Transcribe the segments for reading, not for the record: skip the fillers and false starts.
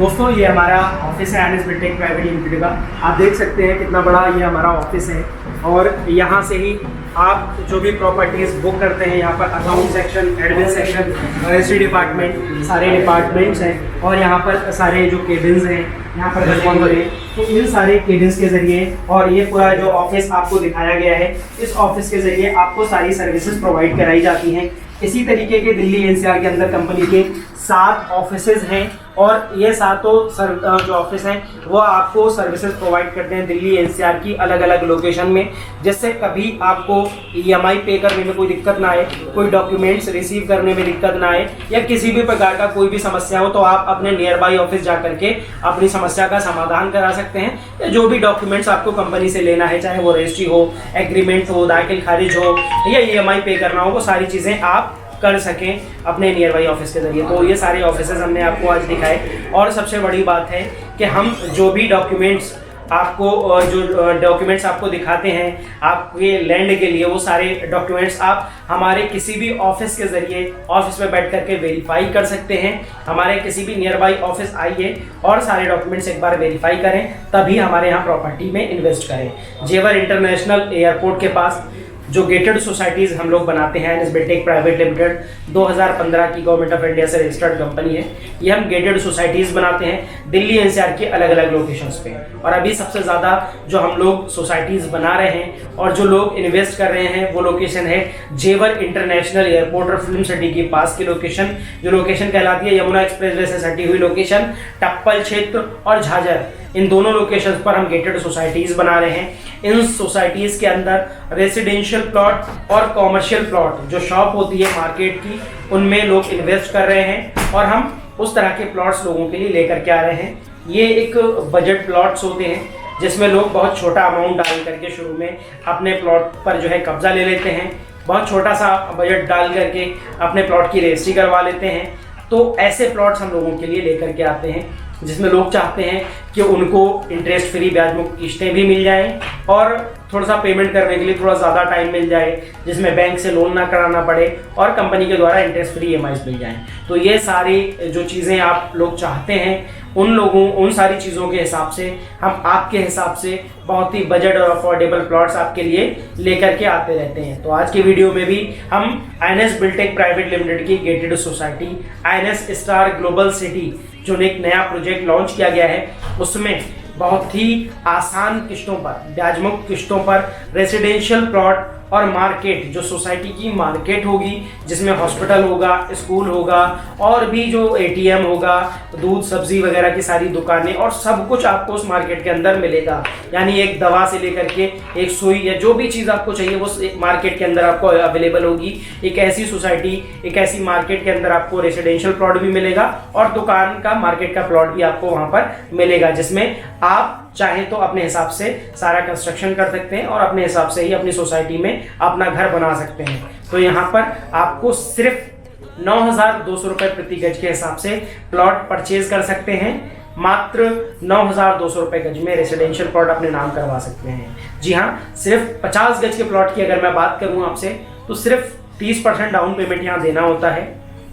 दोस्तों ये हमारा ऑफिस है एनएस बिल्टेक प्राइवेट लिमिटेड का। आप देख सकते हैं कितना बड़ा ये हमारा ऑफिस है और यहाँ से ही आप जो भी प्रॉपर्टीज़ बुक करते हैं, यहाँ पर account section, admin section, registry department, सारे डिपार्टमेंट्स हैं और यहाँ पर सारे जो केबिन्स हैं यहाँ पर रिस्पॉन्सर हैं। तो इन सारे केबिन्स के ज़रिए और ये पूरा जो ऑफिस आपको दिखाया गया है, इस ऑफिस के ज़रिए आपको सारी सर्विसेज प्रोवाइड कराई जाती हैं। इसी तरीके के दिल्ली एनसीआर के अंदर कंपनी के 7 ऑफिसेज हैं और ये सातों जो ऑफिस हैं वो आपको सर्विसेज प्रोवाइड करते हैं दिल्ली एनसीआर की अलग अलग लोकेशन में, जिससे कभी आपको ईएमआई पे करने में कोई दिक्कत ना आए, कोई डॉक्यूमेंट्स रिसीव करने में दिक्कत ना आए या किसी भी प्रकार का कोई भी समस्या हो तो आप अपने नियर बाई ऑफिस जा करके अपनी समस्या का समाधान करा सकते हैं। या जो भी डॉक्यूमेंट्स आपको कंपनी से लेना है, चाहे वो रजिस्ट्री हो, एग्रीमेंट हो, दाखिल खारिज हो या ईएमआई पे करना हो, वो सारी चीज़ें आप कर सकें अपने नियर बाई ऑफिस के ज़रिए। तो ये सारे ऑफिसेज हमने आपको आज दिखाए और सबसे बड़ी बात है कि हम जो भी डॉक्यूमेंट्स आपको दिखाते हैं आपके लैंड के लिए, वो सारे डॉक्यूमेंट्स आप हमारे किसी भी ऑफिस के ज़रिए ऑफिस में बैठ करके वेरीफाई कर सकते हैं। हमारे किसी भी नियर बाई ऑफिस आइए और सारे डॉक्यूमेंट्स एक बार वेरीफाई करें, तभी हमारे यहाँ प्रॉपर्टी में इन्वेस्ट करें। जेवर इंटरनेशनल एयरपोर्ट के पास जो गेटेड सोसाइटीज़ हम लोग बनाते हैं, एनएस बिल्टेक प्राइवेट लिमिटेड 2015 की गवर्नमेंट ऑफ इंडिया से रजिस्टर्ड कंपनी है। ये हम गेटेड सोसाइटीज़ बनाते हैं दिल्ली एनसीआर के अलग अलग लोकेशंस पे। और अभी सबसे ज़्यादा जो हम लोग सोसाइटीज़ बना रहे हैं और जो लोग इन्वेस्ट कर रहे हैं वो लोकेशन है जेवर इंटरनेशनल एयरपोर्ट और फिल्म सिटी के पास की लोकेशन। जो लोकेशन कहलाती है यमुना एक्सप्रेसवे से सटी हुई लोकेशन, टप्पल क्षेत्र और झाझर, इन दोनों लोकेशंस पर हम गेटेड सोसाइटीज़ बना रहे हैं। इन सोसाइटीज़ के अंदर रेसिडेंशियल प्लॉट और कॉमर्शियल प्लॉट जो शॉप होती है मार्केट की, उनमें लोग इन्वेस्ट कर रहे हैं और हम उस तरह के प्लॉट्स लोगों के लिए लेकर के आ रहे हैं। ये एक बजट प्लॉट्स होते हैं जिसमें लोग बहुत छोटा अमाउंट डाल करके शुरू में अपने प्लॉट पर जो है कब्जा ले लेते हैं, बहुत छोटा सा बजट डाल करके अपने प्लॉट की रजिस्ट्री करवा लेते हैं। तो ऐसे प्लॉट्स हम लोगों के लिए लेकर के आते हैं जिसमें लोग चाहते हैं कि उनको इंटरेस्ट फ्री ब्याज मुक्त किस्तें भी मिल जाएं और थोड़ा सा पेमेंट करने के लिए थोड़ा ज़्यादा टाइम मिल जाए, जिसमें बैंक से लोन ना कराना पड़े और कंपनी के द्वारा इंटरेस्ट फ्री ईएमआईज़ मिल जाएं। तो ये सारी जो चीज़ें आप लोग चाहते हैं उन सारी चीज़ों के हिसाब से हम आपके हिसाब से बहुत ही बजट और अफोर्डेबल प्लॉट्स आपके लिए लेकर के आते रहते हैं। तो आज की वीडियो में भी हम एनएस बिल्टेक प्राइवेट लिमिटेड की gated society NS star global city जो एक नया प्रोजेक्ट लॉन्च किया गया है, उसमें बहुत ही आसान किस्तों पर, ब्याज मुक्त किस्तों पर रेसिडेंशियल प्लॉट और मार्केट, जो सोसाइटी की मार्केट होगी जिसमें हॉस्पिटल होगा, स्कूल होगा और भी जो एटीएम होगा, दूध सब्जी वगैरह की सारी दुकानें और सब कुछ आपको उस मार्केट के अंदर मिलेगा। यानी एक दवा से लेकर के एक सुई या जो भी चीज़ आपको चाहिए वो मार्केट के अंदर आपको अवेलेबल होगी। एक ऐसी सोसाइटी, एक ऐसी मार्केट के अंदर आपको रेसिडेंशियल प्लॉट भी मिलेगा और दुकान का, मार्केट का प्लॉट भी आपको वहाँ पर मिलेगा, जिसमें आप चाहे तो अपने हिसाब से सारा कंस्ट्रक्शन कर सकते हैं और अपने हिसाब से ही अपनी सोसाइटी में अपना घर बना सकते हैं। तो यहाँ पर आपको सिर्फ 9,200 रुपये प्रति गज के हिसाब से प्लॉट परचेज कर सकते हैं। मात्र 9,200 रुपये गज में रेसिडेंशियल प्लॉट अपने नाम करवा सकते हैं। जी हाँ, सिर्फ 50 गज के प्लॉट की अगर मैं बात करूँ आपसे तो सिर्फ 30% डाउन पेमेंट यहाँ देना होता है।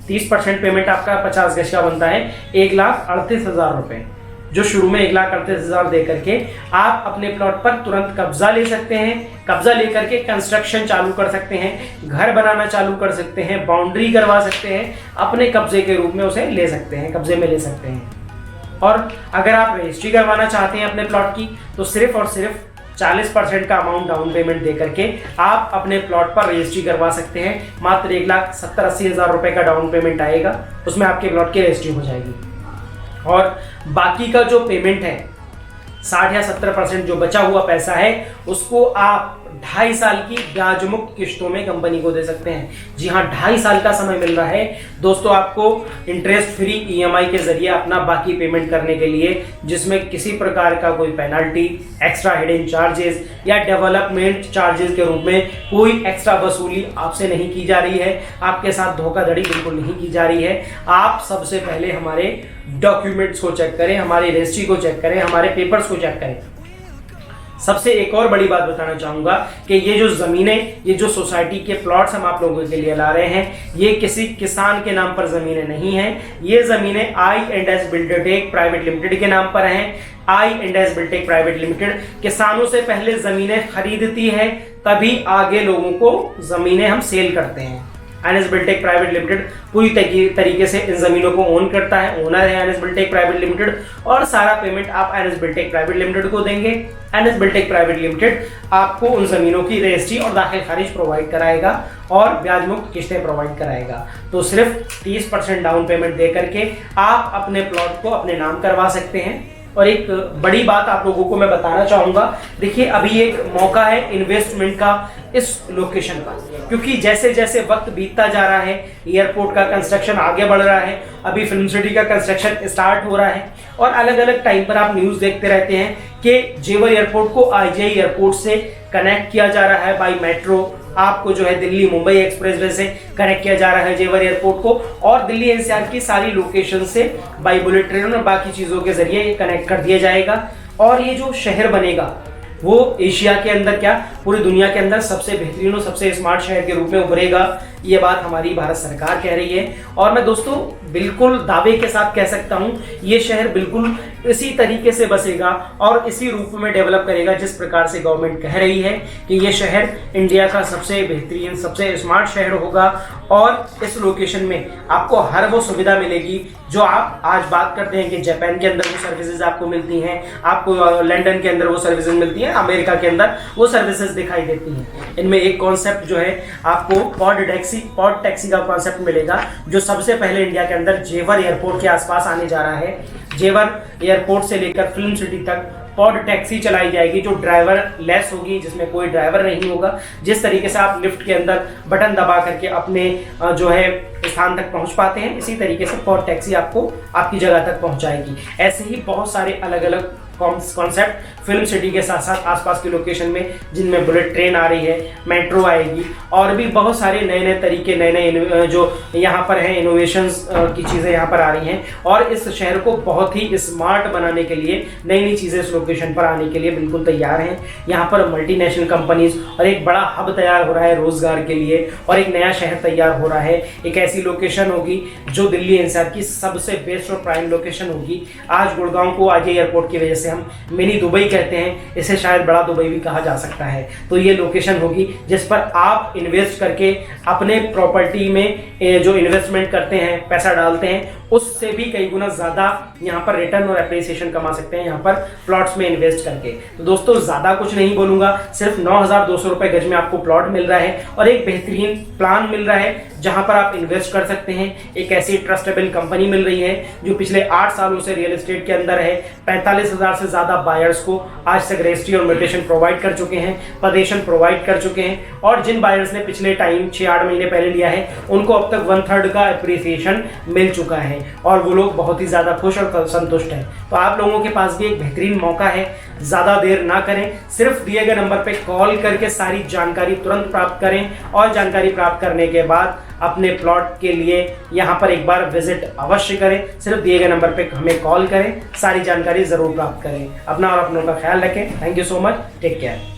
30% पेमेंट आपका 50 गज का बनता है 1,38,000 रुपये, जो शुरू में 1,38,000 दे करके आप अपने प्लॉट पर तुरंत कब्जा ले सकते हैं। कब्जा लेकर के कंस्ट्रक्शन चालू कर सकते हैं, घर बनाना चालू कर सकते हैं, बाउंड्री करवा सकते हैं, अपने कब्जे के रूप में उसे ले सकते हैं, कब्जे में ले सकते हैं। और अगर आप रजिस्ट्री करवाना चाहते हैं अपने प्लॉट की तो सिर्फ और सिर्फ 40% का अमाउंट डाउन पेमेंट दे करके आप अपने प्लॉट पर रजिस्ट्री करवा सकते हैं। मात्र 1,70,000-80,000 रुपये का डाउन पेमेंट आएगा, उसमें आपके प्लॉट की रजिस्ट्री हो जाएगी और बाकी का जो पेमेंट है 60 या 70% जो बचा हुआ पैसा है उसको आप 2.5 साल की ब्याज मुक्त किस्तों में कंपनी को दे सकते हैं। जी हाँ, 2.5 साल का समय मिल रहा है दोस्तों आपको इंटरेस्ट फ्री ईएमआई के जरिए अपना बाकी पेमेंट करने के लिए, जिसमें किसी प्रकार का कोई पेनल्टी, एक्स्ट्रा हिडन चार्जेस या डेवलपमेंट चार्जेस के रूप में कोई एक्स्ट्रा वसूली आपसे नहीं की जा रही है। आपके साथ धोखाधड़ी बिल्कुल नहीं की जा रही है। आप सबसे पहले हमारे डॉक्यूमेंट्स को चेक करें, हमारी रजिस्ट्री को चेक करें, हमारे पेपर्स को चेक करें। सबसे एक और बड़ी बात बताना चाहूंगा कि ये जो जमीनें, ये जो सोसाइटी के प्लॉट्स हम आप लोगों के लिए ला रहे हैं, ये किसी किसान के नाम पर जमीनें नहीं हैं। ये जमीनें I&S बिल्डरटेक प्राइवेट लिमिटेड के नाम पर हैं। I&S बिल्डरटेक प्राइवेट लिमिटेड किसानों से पहले जमीनें खरीदती है, तभी आगे लोगों को जमीनें हम सेल करते हैं। I&S बिल्डरटेक प्राइवेट लिमिटेड पूरी तरीके से इन जमीनों को ओन करता है, ओनर है I&S बिल्डरटेक प्राइवेट लिमिटेड, और सारा पेमेंट आप I&S बिल्डरटेक प्राइवेट लिमिटेड को देंगे। I&S बिल्डरटेक प्राइवेट लिमिटेड आपको उन जमीनों की रजिस्ट्री और दाखिल खारिज प्रोवाइड कराएगा और ब्याज मुक्त किस्तें प्रोवाइड कराएगा। तो सिर्फ 30% डाउन पेमेंट दे करके आप अपने प्लॉट को अपने नाम करवा सकते हैं। और एक बड़ी बात आप लोगों को मैं बताना चाहूंगा, देखिए अभी एक मौका है इन्वेस्टमेंट का इस लोकेशन पर, क्योंकि जैसे जैसे वक्त बीतता जा रहा है, एयरपोर्ट का कंस्ट्रक्शन आगे बढ़ रहा है, अभी फिल्म सिटी का कंस्ट्रक्शन स्टार्ट हो रहा है, और अलग अलग टाइम पर आप न्यूज़ देखते रहते हैं कि जेवर एयरपोर्ट को IGI एयरपोर्ट से कनेक्ट किया जा रहा है बाय मेट्रो। आपको जो है दिल्ली मुंबई एक्सप्रेसवे से कनेक्ट किया जा रहा है जेवर एयरपोर्ट को, और दिल्ली NCR की सारी लोकेशन से बाय बुलेट ट्रेन और बाकी चीज़ों के जरिए ये कनेक्ट कर दिया जाएगा। और ये जो शहर बनेगा वो एशिया के अंदर क्या पूरी दुनिया के अंदर सबसे बेहतरीन और सबसे स्मार्ट शहर के रूप में उभरेगा। ये बात हमारी भारत सरकार कह रही है, और मैं दोस्तों बिल्कुल दावे के साथ कह सकता हूं ये शहर बिल्कुल इसी तरीके से बसेगा और इसी रूप में डेवलप करेगा जिस प्रकार से गवर्नमेंट कह रही है कि ये शहर इंडिया का सबसे बेहतरीन सबसे स्मार्ट शहर होगा। और इस लोकेशन में आपको हर वो सुविधा मिलेगी जो आप आज बात करते हैं कि जापान के अंदर वो सर्विसेज आपको मिलती हैं, आपको लंदन के अंदर वो सर्विसेज मिलती हैं, अमेरिका के अंदर वो सर्विसेज दिखाई देती हैं। इनमें एक कॉन्सेप्ट जो है आपको पॉड टैक्सी का कॉन्सेप्ट मिलेगा, जो सबसे पहले इंडिया के अंदर जेवर एयरपोर्ट के आसपास आने जा रहा है। जेवर एयरपोर्ट से लेकर फिल्म सिटी तक पॉड टैक्सी चलाई जाएगी जो ड्राइवर लेस होगी, जिसमें कोई ड्राइवर नहीं होगा। जिस तरीके से आप लिफ्ट के अंदर बटन दबा करके अपने जो है स्थान तक पहुंच पाते हैं, इसी तरीके से पॉड टैक्सी आपको आपकी जगह तक पहुंचाएगी। ऐसे ही बहुत सारे अलग अलग कॉन्सेप्ट फिल्म सिटी के साथ साथ आसपास की लोकेशन में, जिनमें बुलेट ट्रेन आ रही है, मेट्रो आएगी, और भी बहुत सारे नए नए तरीके नए नए जो यहाँ पर हैं इनोवेशंस की चीज़ें यहाँ पर आ रही हैं। और इस शहर को बहुत ही स्मार्ट बनाने के लिए नई नई चीज़ें इस लोकेशन पर आने के लिए बिल्कुल तैयार हैं। यहाँ पर मल्टीनेशनल कंपनीज और एक बड़ा हब तैयार हो रहा है रोजगार के लिए, और एक नया शहर तैयार हो रहा है। एक ऐसी लोकेशन होगी जो दिल्ली NCR की सबसे बेस्ट और प्राइम लोकेशन होगी। आज गुड़गांव को IGI एयरपोर्ट की वजह से हम मिनी दुबई कहते हैं, इसे शायद बड़ा दुबई भी कहा जा सकता है। तो ये लोकेशन होगी जिस पर आप इन्वेस्ट करके अपने प्रॉपर्टी में जो इन्वेस्टमेंट करते हैं, पैसा डालते हैं, उससे भी कई गुना ज़्यादा यहाँ पर रिटर्न और एप्रिसिएशन कमा सकते हैं यहाँ पर प्लॉट्स में इन्वेस्ट करके। तो दोस्तों ज़्यादा कुछ नहीं बोलूँगा, सिर्फ 9,200 रुपये गज में आपको प्लॉट मिल रहा है और एक बेहतरीन प्लान मिल रहा है जहाँ पर आप इन्वेस्ट कर सकते हैं। एक ऐसी ट्रस्टेबल कंपनी मिल रही है जो पिछले 8 सालों से रियल एस्टेट के अंदर है। 45,000 से ज़्यादा बायर्स को आज तक रजिस्ट्री और म्यूटेशन प्रोवाइड कर चुके हैं, पदेशन प्रोवाइड कर चुके हैं, और जिन बायर्स ने पिछले टाइम 6-8 महीने पहले लिया है उनको अब तक 1/3 का एप्रिसिएशन मिल चुका है, और वो लोग बहुत ही ज़्यादा खुश और संतुष्ट हैं। तो आप लोगों के पास भी एक बेहतरीन मौका है, ज़्यादा देर ना करें, सिर्फ दिए गए नंबर पे कॉल करके सारी जानकारी तुरंत प्राप्त करें, और जानकारी प्राप्त करने के बाद अपने प्लॉट के लिए यहाँ पर एक बार विजिट अवश्य करें। सिर्फ दिए गए नंबर पे हमें कॉल करें, सारी जानकारी ज़रूर प्राप्त करें। अपना और अपनों का ख्याल रखें। Thank you so much, take care.